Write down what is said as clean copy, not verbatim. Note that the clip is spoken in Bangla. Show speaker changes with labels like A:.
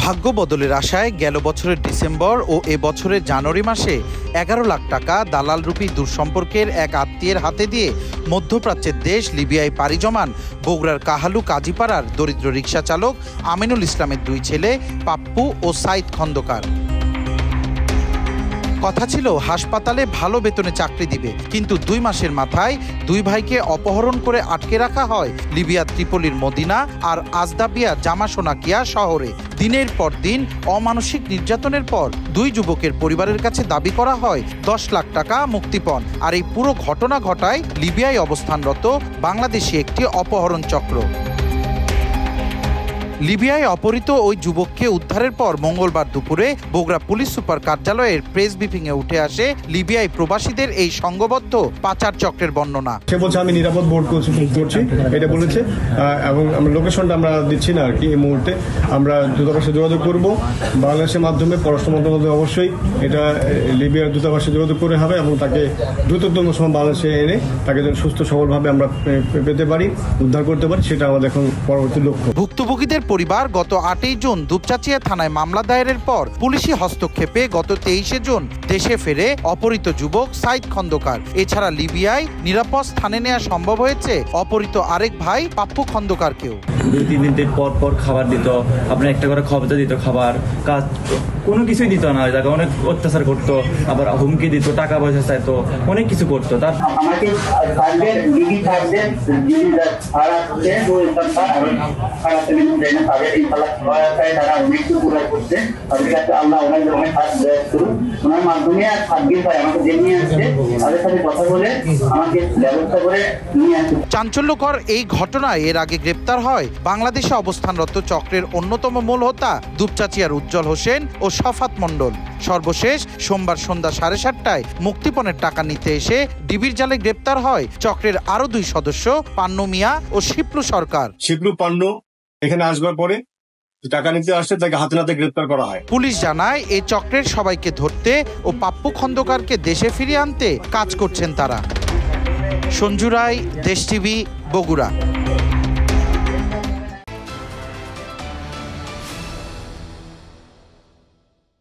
A: ভাগ্য বদলের আশায় গেল বছরের ডিসেম্বর ও এ বছরের জানুয়ারি মাসে 11 লাখ টাকা দালালরূপী দূরসম্পর্কের এক আত্মীয়ের হাতে দিয়ে মধ্যপ্রাচ্যের দেশ লিবিয়ায় পাড়ি জমান বগুড়ার কাহালু কাজীপাড়ার দরিদ্র রিকশা চালক আমিনুল ইসলামের দুই ছেলে পাপ্পু ও সাইদ খন্দকার। কথা ছিল হাসপাতালে ভালো বেতনে চাকরি দিবে, কিন্তু 2 মাসের মাথায় দুই ভাইকে অপহরণ করে আটকে রাখা হয় লিবিয়া ত্রিপোলির মদিনা আর আজদাবিয়া জামাশোনাকিয়া শহরে। দিনের পর দিন অমানসিক নির্যাতনের পর দুই যুবকের পরিবারের কাছে দাবি করা হয় 10 লাখ টাকা মুক্তিপণ। আর এই পুরো ঘটনা ঘটায় লিবিয়ায় অবস্থানরত বাংলাদেশি একটি অপহরণ চক্র। লিবিয়ায় অপহৃত ওই যুবককে উদ্ধারের পর মঙ্গলবার দুপুরে বগুড়া পুলিশ সুপার কার্যালয়ের প্রেস ব্রিফিংয়ে উঠে আসে লিবিয়ায় প্রবাসীদের এই সংঘবদ্ধ পাচার চক্রের বর্ণনা।
B: সে বলছে আমি নিরাপদ বোর্ড করছি এটা বলেছে, এবং আমরা লোকেশনটা আমরা দিচ্ছি না আর কি। এই মুহূর্তে আমরা দূতাবাসে যোগাযোগ করব বাংলাদেশের মাধ্যমে, পররাষ্ট্র মন্ত্রণালয় অবশ্যই এটা লিবিয়ার দূতাবাসে যোগাযোগ করে হবে এবং তাকে দ্রুততম সময় বাংলাদেশে এনে তাকে যেন সুস্থ সবলভাবে আমরা পেতে পারি, উদ্ধার করতে পারি, সেটা আমাদের এখন পরবর্তী লক্ষ্য।
A: ভুক্তভোগীদের পরিবার গত 8 জুন দুপচাচিয়া থানায় মামলা দায়েরের পর পুলিশি হস্তক্ষেপে গত 23 জুন দেশে ফেরে অপহৃত যুবক সাইদ খন্দকার। এছাড়া লিবিয়ায় নিরাপদ স্থানে নেওয়া সম্ভব হয়েছে অপহৃত আরেক ভাই পাপ্পু খন্দকারকেও।
C: 2-3 দিন পর খাবার দিত, আপনার একটা করে খবর দিত, খাবার কাজ কোনো কিছুই দিত না, তাকে অনেক অত্যাচার করতো, আবার হুমকি দিত, টাকা পয়সা চাইতো, অনেক কিছু করতো। তার
A: চাঞ্চল্যকর এই ঘটনায় এর আগে গ্রেপ্তার হয় বাংলাদেশে অবস্থানরত চক্রের অন্যতম মূল হোতা দুপচাচিয়ার উজ্জ্বল হোসেন ও শফাত মণ্ডল। সর্বশেষ সোমবার সন্ধ্যা 7:30টায় মুক্তিপণের টাকা নিতে এসে ডিবির জালে গ্রেপ্তার হয় চক্রের আরো 2 সদস্য পান্নু মিয়া ও শিপলু সরকার।
B: শিপলু পান্নু এখানে আসবার পরে টাকা নিতে আসছে, তাকে হাতে নাতে গ্রেপ্তার করা হয়।
A: পুলিশ জানায় এই চক্রের সবাইকে ধরতে ও পাপ্পু খন্দকারকে দেশে ফিরিয়ে আনতে কাজ করছেন তারা। সঞ্জু রায়, দেশ টিভি, বগুড়া।